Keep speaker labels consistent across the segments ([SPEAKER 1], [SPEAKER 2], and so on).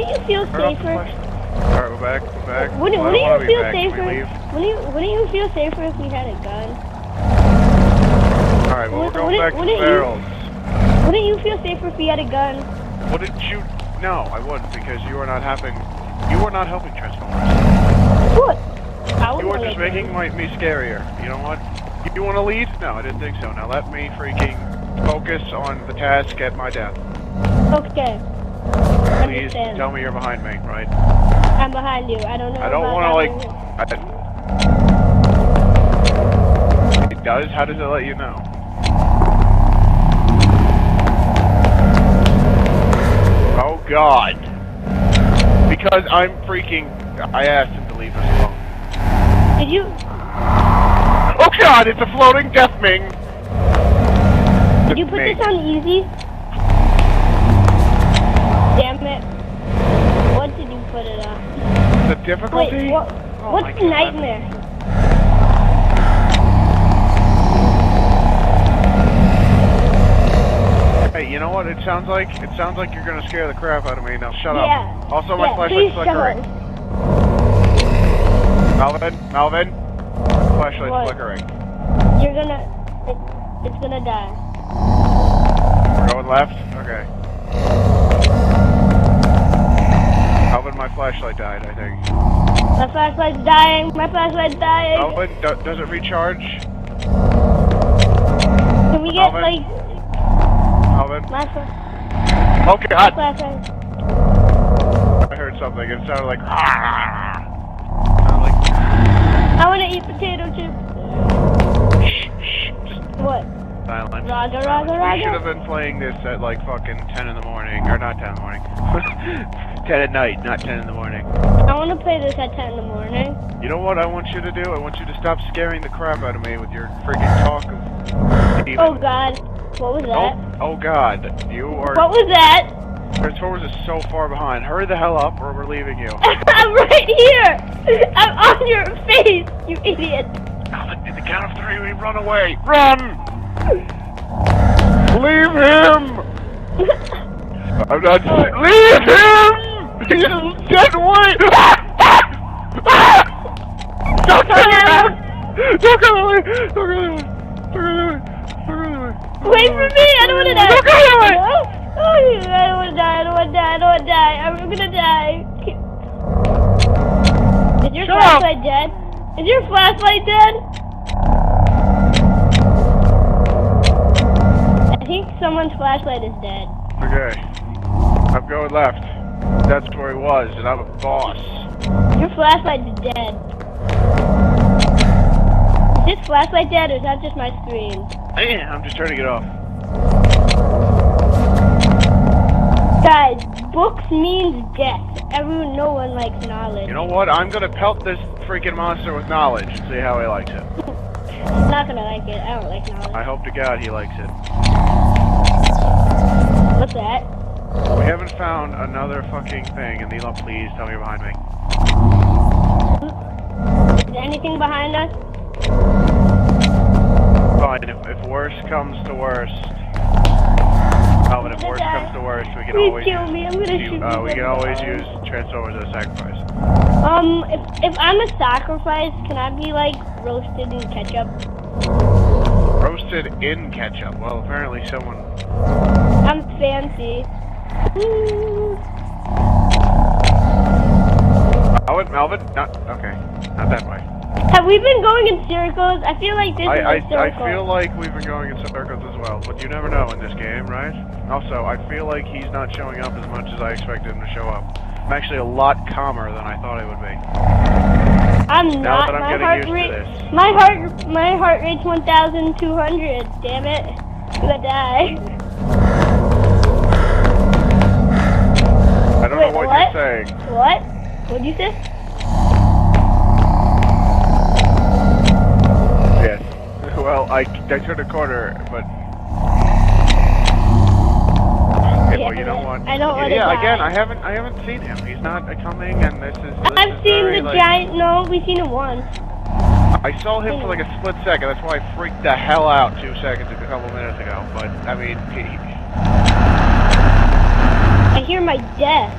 [SPEAKER 1] Wouldn't you feel safer?
[SPEAKER 2] Alright, we're back.
[SPEAKER 1] Wouldn't you feel safer? Wouldn't you feel safer if we had a gun?
[SPEAKER 2] Alright, well, we're going back to barrels.
[SPEAKER 1] Wouldn't you feel safer if we had a gun?
[SPEAKER 2] Wouldn't you? No, I wouldn't, because you are not helping Transformers.
[SPEAKER 1] What?
[SPEAKER 2] You are just making me scarier. You know what? You want to lead? No, I didn't think so. Now let me freaking focus on the task at my death.
[SPEAKER 1] Okay.
[SPEAKER 2] Please tell me you're behind me, right?
[SPEAKER 1] I'm behind you. I don't know.
[SPEAKER 2] I don't want to It does? How does it let you know? Oh God. Because I'm freaking... I asked him to leave us alone.
[SPEAKER 1] Did you...
[SPEAKER 2] Oh God, it's a floating Deathwing!
[SPEAKER 1] Did you put this on easy? Damn it. What did you put it on?
[SPEAKER 2] The difficulty?
[SPEAKER 1] Wait, what's Nightmare?
[SPEAKER 2] Hey, you know what? It sounds like you're gonna scare the crap out of me. Now shut up. Also, my
[SPEAKER 1] Yeah,
[SPEAKER 2] flashlight's flickering. Melvin, flashlight's flickering.
[SPEAKER 1] You're gonna, it's gonna die.
[SPEAKER 2] We're going left. Okay. Melvin, my flashlight died. I think.
[SPEAKER 1] My flashlight's dying. My flashlight's dying.
[SPEAKER 2] Melvin, does it recharge?
[SPEAKER 1] Can we get
[SPEAKER 2] Melvin? Melvin.
[SPEAKER 1] My
[SPEAKER 2] Oh God!
[SPEAKER 1] flashlight.
[SPEAKER 2] I heard something. It sounded like.
[SPEAKER 1] I want to eat potato chips. What?
[SPEAKER 2] Silence.
[SPEAKER 1] Raga.
[SPEAKER 2] We should have been playing this at like fucking 10 in the morning, or not 10 in the morning. 10 at night, not 10 in the morning.
[SPEAKER 1] I want to play this at 10 in the morning.
[SPEAKER 2] You know what I want you to do? I want you to stop scaring the crap out of me with your freaking talk of demons.
[SPEAKER 1] Oh God. What was that?
[SPEAKER 2] Oh God. You are...
[SPEAKER 1] What was that?
[SPEAKER 2] Transformers is so far behind. Hurry the hell up or we're leaving you.
[SPEAKER 1] I'm right here! I'm on your face, you idiot!
[SPEAKER 2] At the count of 3, we run away. Run! Leave him! I'm not... Leave him! He's dead weight! Don't turn around! Don't go away! Don't go away! Don't go away!
[SPEAKER 1] Wait for me! I don't want to die!
[SPEAKER 2] Don't go away!
[SPEAKER 1] Oh, I don't want to die! I don't want to die! I don't want to die! I'm gonna die! Is your flashlight dead? Is your flashlight dead? I think someone's flashlight is dead.
[SPEAKER 2] Okay. I'm going left. That's where he was, and I'm a boss.
[SPEAKER 1] Your flashlight is dead. Is this flashlight dead, or is that just my screen?
[SPEAKER 2] I'm just turning it off.
[SPEAKER 1] Guys, books means death. No one likes knowledge.
[SPEAKER 2] You know what? I'm gonna pelt this freaking monster with knowledge and see how he likes it.
[SPEAKER 1] He's not gonna like it. I don't like knowledge.
[SPEAKER 2] I hope to God he likes it.
[SPEAKER 1] What's that?
[SPEAKER 2] We haven't found another fucking thing, and Elon, please tell me you're behind me.
[SPEAKER 1] Is there anything behind us?
[SPEAKER 2] Fine, if worse comes to worst. Oh, but if worse comes to worst, we can always
[SPEAKER 1] kill me. I'm gonna shoot you.
[SPEAKER 2] we can always use Transformers as a sacrifice.
[SPEAKER 1] If I'm a sacrifice, can I be like roasted in ketchup?
[SPEAKER 2] Roasted in ketchup. Well, apparently someone.
[SPEAKER 1] I'm fancy.
[SPEAKER 2] Melvin? Not okay. Not that way.
[SPEAKER 1] Have we been going in circles? I feel like this is a circle.
[SPEAKER 2] I feel like we've been going in circles as well, but you never know in this game, right? Also, I feel like he's not showing up as much as I expected him to show up. I'm actually a lot calmer than I thought I would be.
[SPEAKER 1] I'm
[SPEAKER 2] now
[SPEAKER 1] not.
[SPEAKER 2] That I'm getting used to this.
[SPEAKER 1] My heart rate's 1,200. Damn it! I'm gonna die.
[SPEAKER 2] I don't know what you're saying.
[SPEAKER 1] What? What'd you say?
[SPEAKER 2] Yes. Well, I turned a corner, but. Okay, well, you know what?
[SPEAKER 1] I don't want to die.
[SPEAKER 2] Yeah, again, I haven't seen him. He's not coming, and this is.
[SPEAKER 1] I've seen the giant. No, we've seen him once.
[SPEAKER 2] I saw him for like a split second. That's why I freaked the hell out 2 seconds a couple minutes ago. But I mean,
[SPEAKER 1] I hear my death.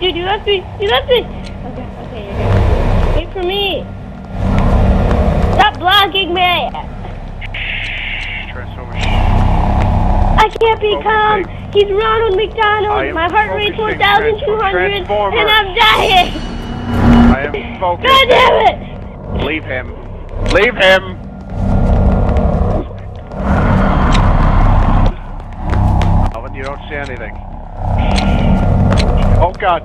[SPEAKER 1] Dude, you left me. You left me. Okay, you're good. Wait for me. Stop blocking me.
[SPEAKER 2] Transformer.
[SPEAKER 1] I can't be calm. He's Ronald McDonald. My heart rate's 1,200, and I'm dying.
[SPEAKER 2] I am focused.
[SPEAKER 1] God damn it!
[SPEAKER 2] Leave him. Leave him. Alvin, you don't see anything. Oh God.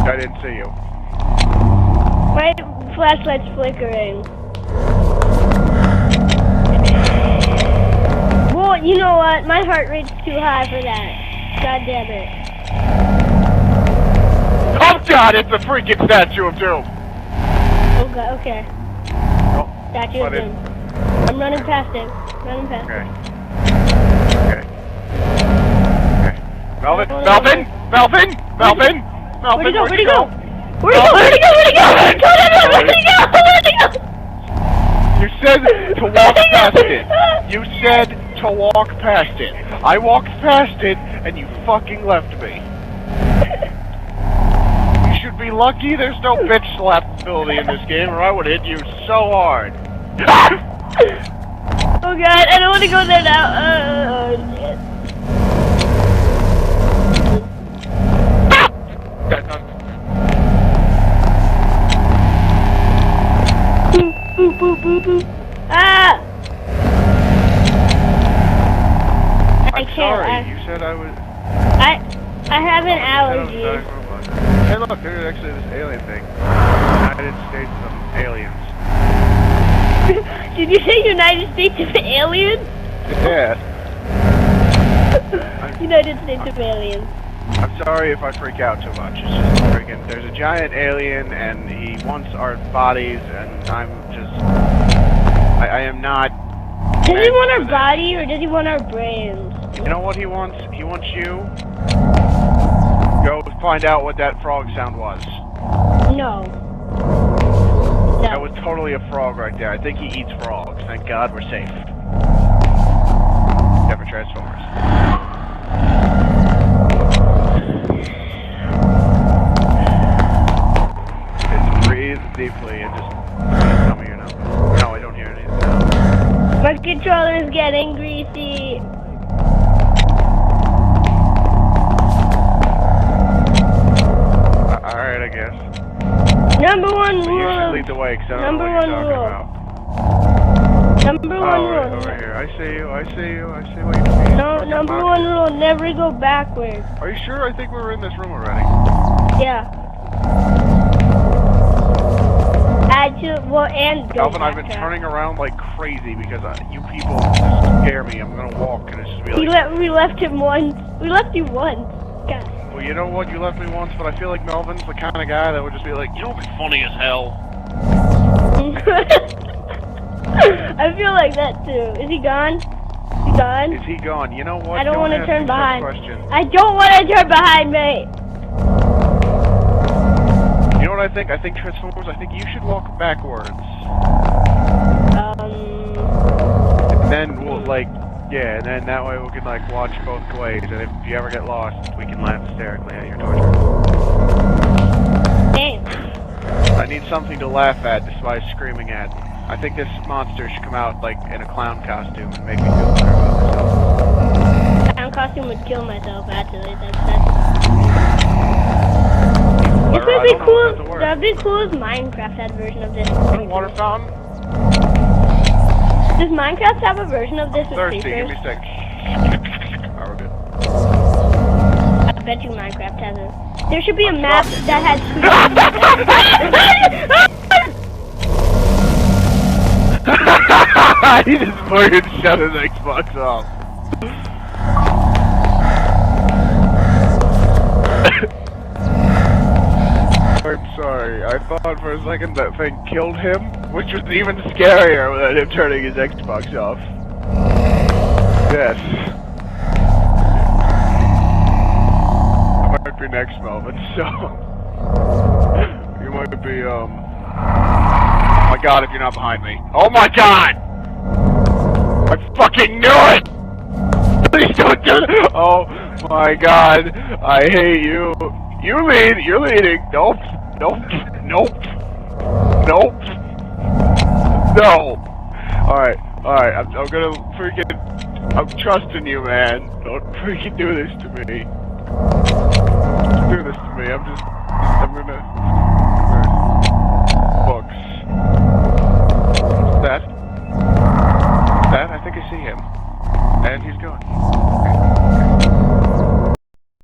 [SPEAKER 2] I didn't see you.
[SPEAKER 1] My flashlight's flickering. Well, you know what? My heart rate's too high for that. God damn it.
[SPEAKER 2] Oh God, it's a freaking statue of Doom.
[SPEAKER 1] Oh God, okay.
[SPEAKER 2] Oh,
[SPEAKER 1] Statue of Doom. I'm running past it. Running past it.
[SPEAKER 2] Okay. Melvin! Melvin! Melvin! Melvin! Melvin!
[SPEAKER 1] Where'd he go? Where'd he go? Where'd he go? Where'd he go? Where'd he go? Where'd he go?
[SPEAKER 2] You said to walk past it. You said to walk past it. I walked past it, and you fucking left me. You should be lucky there's no bitch slap ability in this game, or I would hit you so hard.
[SPEAKER 1] Oh God, I don't want to go there now. Shit. Boop, boop, boop, boop. Ah!
[SPEAKER 2] I'm sorry, you said I was...
[SPEAKER 1] I have an allergy.
[SPEAKER 2] Hey look, there's actually this alien thing. United States of Aliens.
[SPEAKER 1] Did you say United States of Aliens?
[SPEAKER 2] Yeah.
[SPEAKER 1] United States of Aliens.
[SPEAKER 2] I'm sorry if I freak out too much. It's just freaking... There's a giant alien, and he wants our bodies, and I'm just... I am not...
[SPEAKER 1] Does he want our body, or does he want our brains?
[SPEAKER 2] You know what he wants? He wants you... Go find out what that frog sound was.
[SPEAKER 1] No.
[SPEAKER 2] That was totally a frog right there. I think he eats frogs. Thank God we're safe. Except for Transformers. Breathe deeply and just tell me your number. No, I don't hear anything.
[SPEAKER 1] My controller's getting greasy.
[SPEAKER 2] Alright, I guess.
[SPEAKER 1] Number one
[SPEAKER 2] But you
[SPEAKER 1] rule.
[SPEAKER 2] should lead the way, because I don't
[SPEAKER 1] Number
[SPEAKER 2] know what
[SPEAKER 1] one
[SPEAKER 2] you're
[SPEAKER 1] rule.
[SPEAKER 2] talking
[SPEAKER 1] Number
[SPEAKER 2] about.
[SPEAKER 1] one
[SPEAKER 2] Oh,
[SPEAKER 1] rule.
[SPEAKER 2] over here. I see you, I see you, I see what you mean.
[SPEAKER 1] No, number one rule, never go backwards.
[SPEAKER 2] Are you sure? I think we were in this room already.
[SPEAKER 1] Yeah. And go
[SPEAKER 2] Alvin, I've been
[SPEAKER 1] backtrack.
[SPEAKER 2] turning around like crazy because you people just scare me. I'm gonna walk and it's just be like...
[SPEAKER 1] We left him once. We left you once. God.
[SPEAKER 2] Well, you know what? You left me once, but I feel like Melvin's the kind of guy that would just be like, you'll be funny as hell.
[SPEAKER 1] I feel like that too. Is he gone? He gone?
[SPEAKER 2] Is he gone? You know what?
[SPEAKER 1] I don't want to
[SPEAKER 2] ask
[SPEAKER 1] turn
[SPEAKER 2] me such
[SPEAKER 1] behind.
[SPEAKER 2] questions.
[SPEAKER 1] I don't want to turn behind me.
[SPEAKER 2] You know what I think? I think Transformers, I think you should walk backwards. And then we'll, like, yeah, and then that way we can, like, watch both ways. And if you ever get lost, we can laugh hysterically at your torture.
[SPEAKER 1] Damn.
[SPEAKER 2] I need something to laugh at despite screaming at. I think this monster should come out, like, in a clown costume and make me feel better about myself.
[SPEAKER 1] Clown costume would kill myself, actually. That's
[SPEAKER 2] Or,
[SPEAKER 1] This would
[SPEAKER 2] I
[SPEAKER 1] be
[SPEAKER 2] don't know
[SPEAKER 1] cool.
[SPEAKER 2] if that's a word.
[SPEAKER 1] That'd be cool if Minecraft had a version of this.
[SPEAKER 2] Is that a water fountain?
[SPEAKER 1] Does Minecraft have a version of this with
[SPEAKER 2] Thirsty, give
[SPEAKER 1] creepers?
[SPEAKER 2] me 6. Alright, we're good.
[SPEAKER 1] I bet you Minecraft has it. There should be a map that has
[SPEAKER 2] He just fucking shut his Xbox off. I'm sorry, I thought for a second that thing killed him, which was even scarier without him turning his Xbox off. Yes. I might be next, Melvin, so... You might be, Oh my god, if you're not behind me. Oh my god! I fucking knew it! Please don't do it! Oh, My God, I hate you. You lead. You're leading. Nope. Nope. Nope. Nope. No. All right. I'm gonna freaking. I'm trusting you, man. Don't freaking do this to me. Don't do this to me. I'm gonna.